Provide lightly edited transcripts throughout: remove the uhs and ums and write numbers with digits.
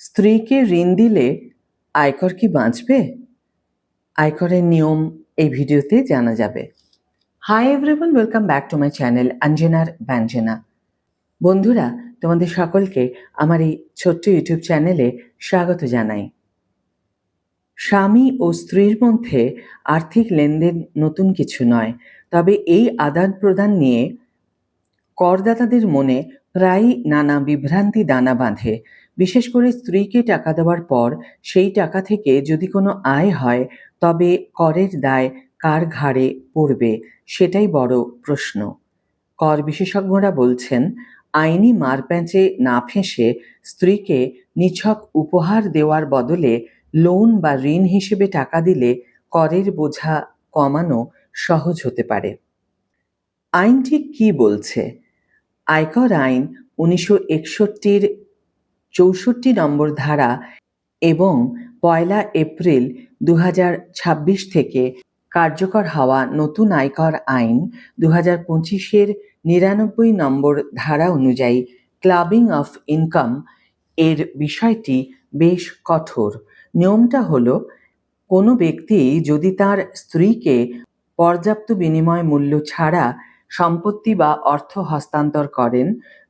স্ত্রীকে ঋণ দিলে আয়কর কি বাঁচবে? আয়করের নিয়ম এই ভিডিওতে জানা যাবে। Hi everyone, welcome back to my channel অঞ্জনার ব্যঞ্জনা। বন্ধুরা, তোমাদের সকলকে আমার এই ছোট্ট ইউটিউব চ্যানেলে স্বাগত জানাই। স্বামী ও স্ত্রীর মধ্যে আর্থিক লেনদেন নতুন কিছু নয়, তবে এই আদান প্রদান নিয়ে করদাতাদের মনে প্রায়ই নানা বিভ্রান্তি দানা বাঁধে। বিশেষ করে স্ত্রীকে টাকা দেওয়ার পর সেই টাকা থেকে যদি কোনো আয় হয়, তবে করের দায় কার ঘাড়ে পড়বে সেটাই বড় প্রশ্ন। কর বিশেষজ্ঞরা বলছেন, আইনি মারপ্যাঁচে না ফেঁসে স্ত্রীকে নিছক উপহার দেওয়ার বদলে লোন বা ঋণ হিসেবে টাকা দিলে করের বোঝা কমানো সহজ হতে পারে। আইন ঠিক কী বলছে? আয়কর আইন 1961-র 64 নম্বর ধারা এবং 1 এপ্রিল 2026 থেকে কার্যকর হওয়া নতুন আয়কর আইন 2025-এর 99 নম্বর ধারা অনুযায়ী ক্লাবিং অফ ইনকাম এর বিষয়টি বেশ কঠোর। নিয়মটা হলো, কোনো ব্যক্তি যদি তার স্ত্রীকে পর্যাপ্ত বিনিময় মূল্য ছাড়া সম্পত্তি বা অর্থ হস্তান্তর করেন,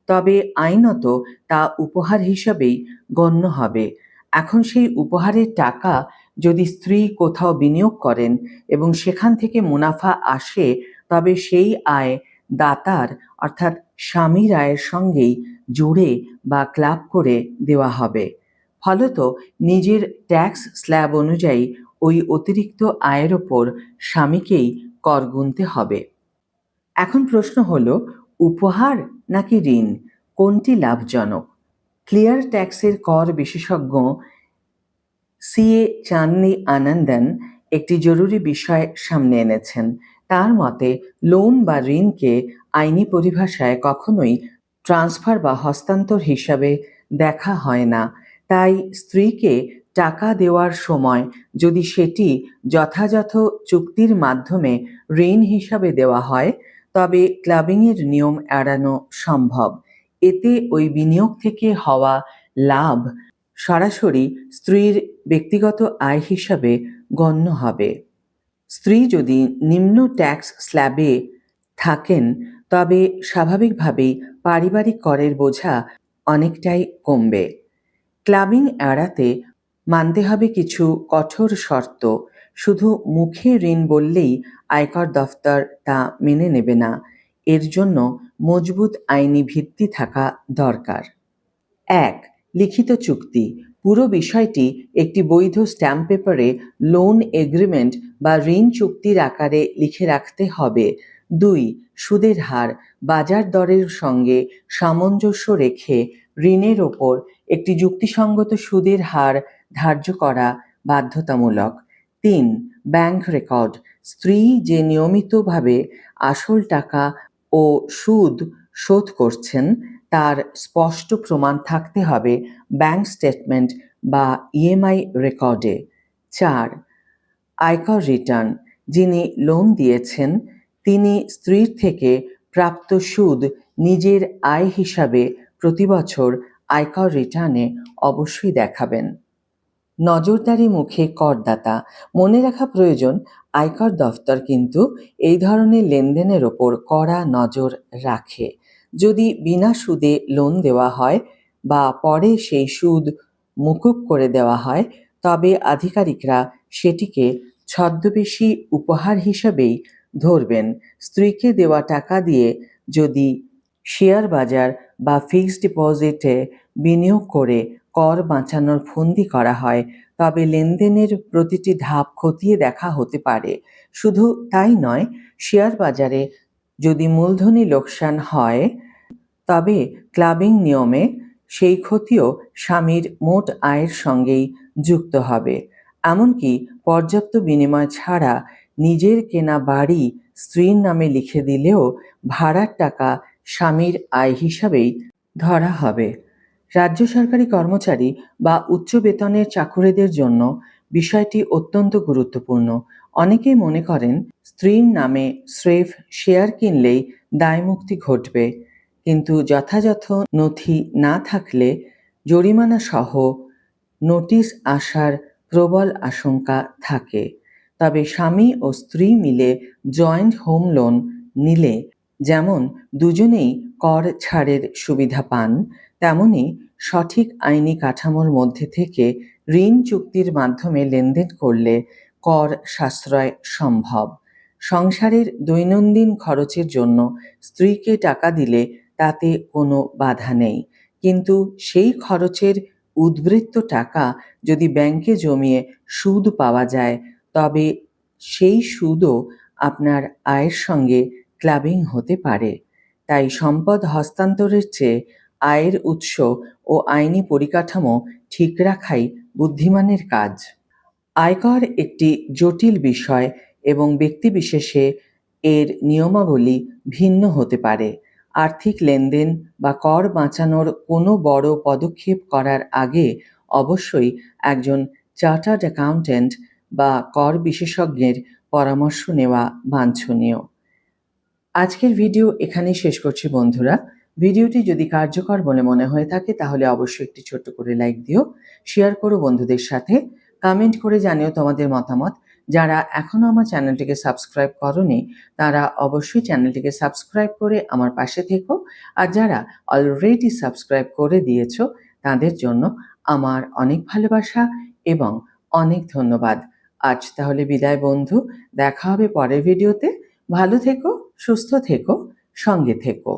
তবে আইনত তা উপহার হিসাবেই গণ্য হবে। এখন সেই উপহারের টাকা যদি স্ত্রী কোথাও বিনিয়োগ করেন এবং সেখান থেকে মুনাফা আসে, তবে সেই আয় দাতার অর্থাৎ স্বামীর আয়ের সঙ্গেই জুড়ে বা ক্লাব করে দেওয়া হবে। ফলত নিজের ট্যাক্স স্ল্যাব অনুযায়ী ওই অতিরিক্ত আয়ের ওপর স্বামীকেই কর গুনতে হবে। এখন প্রশ্ন হলো, উপহার নাকি ঋণ, কোনটি লাভজনক? ক্লিয়ার ট্যাক্সের কর বিশেষজ্ঞ সিএ চাঁদনি আনন্দন একটি জরুরি বিষয় সামনে এনেছেন। তার মতে, লোন বা ঋণকে আইনি পরিভাষায় কখনোই ট্রান্সফার বা হস্তান্তর হিসাবে দেখা হয় না। তাই স্ত্রীকে টাকা দেওয়ার সময় যদি সেটি যথাযথ চুক্তির মাধ্যমে ঋণ হিসাবে দেওয়া হয়, তবে ক্লাবিংয়ের নিয়ম এড়ানো সম্ভব। এতে ওই বিনিয়োগ থেকে হওয়া লাভ সরাসরি স্ত্রীর ব্যক্তিগত আয় হিসাবে গণ্য হবে। স্ত্রী যদি নিম্ন ট্যাক্স স্ল্যাবে থাকেন, তবে স্বাভাবিকভাবেই পারিবারিক করের বোঝা অনেকটাই কমবে। ক্লাবিং এড়াতে মানতে হবে কিছু কঠোর শর্ত। শুধু মুখে ঋণ বললেই আয়কর দফতর তা মেনে নেবে না। এর জন্য মজবুত আইনি ভিত্তি থাকা দরকার। 1. লিখিত চুক্তি। পুরো বিষয়টি একটি বৈধ স্ট্যাম্প পেপারে লোন এগ্রিমেন্ট বা ঋণ চুক্তির আকারে লিখে রাখতে হবে। 2. সুদের হার। বাজার দরের সঙ্গে সামঞ্জস্য রেখে ঋণের ওপর একটি যুক্তিসঙ্গত সুদের হার ধার্য করা বাধ্যতামূলক। 3. Bank record. স্ত্রী যে নিয়মিতভাবে আসল টাকা ও সুদ শোধ করছেন তার স্পষ্ট প্রমাণ থাকতে হবে ব্যাংক স্টেটমেন্ট বা ইএমআই রেকর্ডে। 4. আয়কর রিটার্ন। যিনি লোন দিয়েছেন তিনি স্ত্রীর থেকে প্রাপ্ত সুদ নিজের আয় হিসাবে প্রতি বছর আয়কর রিটার্নে অবশ্যই দেখাবেন। নজরদারি মুখে করদাতা। মনে রাখা প্রয়োজন, আয়কর দফতর কিন্তু এই ধরনের লেনদেনের ওপর কড়া নজর রাখে। যদি বিনা সুদে লোন দেওয়া হয় বা পরে সেই সুদ মুকুব করে দেওয়া হয়, তবে আধিকারিকরা সেটিকে ছদ্মবেশী উপহার হিসাবেই ধরবেন। স্ত্রীকে দেওয়া টাকা দিয়ে যদি শেয়ার বাজার বা ফিক্সড ডিপোজিটে বিনিয়োগ করে কর বাঁচানোর ফন্দি করা হয়, তবে লেনদেনের প্রতিটি ধাপ খতিয়ে দেখা হতে পারে। শুধু তাই নয়, শেয়ার বাজারে যদি মূলধনী লোকসান হয়, তবে ক্লাবিং নিয়মে সেই ক্ষতিও স্বামীর মোট আয়ের সঙ্গেই যুক্ত হবে। এমনকি পর্যাপ্ত বিনিময় ছাড়া নিজের কেনা বাড়ি স্ত্রীর নামে লিখে দিলেও ভাড়ার টাকা স্বামীর আয় হিসাবেই ধরা হবে। রাজ্য সরকারি কর্মচারী বা উচ্চ বেতনের চাকুরেদের জন্য বিষয়টি অত্যন্ত গুরুত্বপূর্ণ। অনেকেই মনে করেন স্ত্রীর নামে স্রেফ শেয়ার কিনলেই দায়মুক্তি ঘটবে, কিন্তু যথাযথ নথি না থাকলে জরিমানা সহ নোটিশ আসার প্রবল আশঙ্কা থাকে। তবে স্বামী ও স্ত্রী মিলে জয়েন্ট হোম লোন নিলে যেমন দুজনেই কর ছাড়ের সুবিধা পান, তেমনি সঠিক আইনি কাঠামোর মধ্যে থেকে ঋণ চুক্তির মাধ্যমে লেনদেন করলে কর সাশ্রয় সম্ভব। সংসারের দৈনন্দিন খরচের জন্য স্ত্রীকে টাকা দিলে তাতে কোনো বাধা নেই, কিন্তু সেই খরচের উদ্বৃত্ত টাকা যদি ব্যাংকে জমিয়ে সুদ পাওয়া যায়, তবে সেই সুদও আপনার আয়ের সঙ্গে ক্লাবিং হতে পারে। তাই সম্পদ হস্তান্তরের চেয়ে আয়ের উৎস ও আইনি পরিকাঠামো ঠিক রাখাই বুদ্ধিমানের কাজ। আয়কর একটি জটিল বিষয় এবং ব্যক্তিবিশেষে এর নিয়মাবলী ভিন্ন হতে পারে। আর্থিক লেনদেন বা কর বাঁচানোর কোনো বড় পদক্ষেপ করার আগে অবশ্যই একজন চার্টার্ড অ্যাকাউন্ট্যান্ট বা কর বিশেষজ্ঞের পরামর্শ নেওয়া বাঞ্ছনীয়। আজকের ভিডিও এখানেই শেষ করছি বন্ধুরা। ভিডিওটি যদি কার্যকর বলে মনে হয়ে থাকে তাহলে অবশ্যই একটি ছোট্ট করে লাইক দিও, শেয়ার করো বন্ধুদের সাথে, কমেন্ট করে জানিও তোমাদের মতামত। যারা এখনও আমার চ্যানেলটিকে সাবস্ক্রাইব করোনি তারা অবশ্যই চ্যানেলটিকে সাবস্ক্রাইব করে আমার পাশে থেকো, আর যারা অলরেডি সাবস্ক্রাইব করে দিয়েছো তাদের জন্য আমার অনেক ভালোবাসা এবং অনেক ধন্যবাদ। আজ তাহলে বিদায় বন্ধু, দেখা হবে পরের ভিডিওতে। ভালো থেকো, সুস্থ থেকো, সঙ্গে থেকো।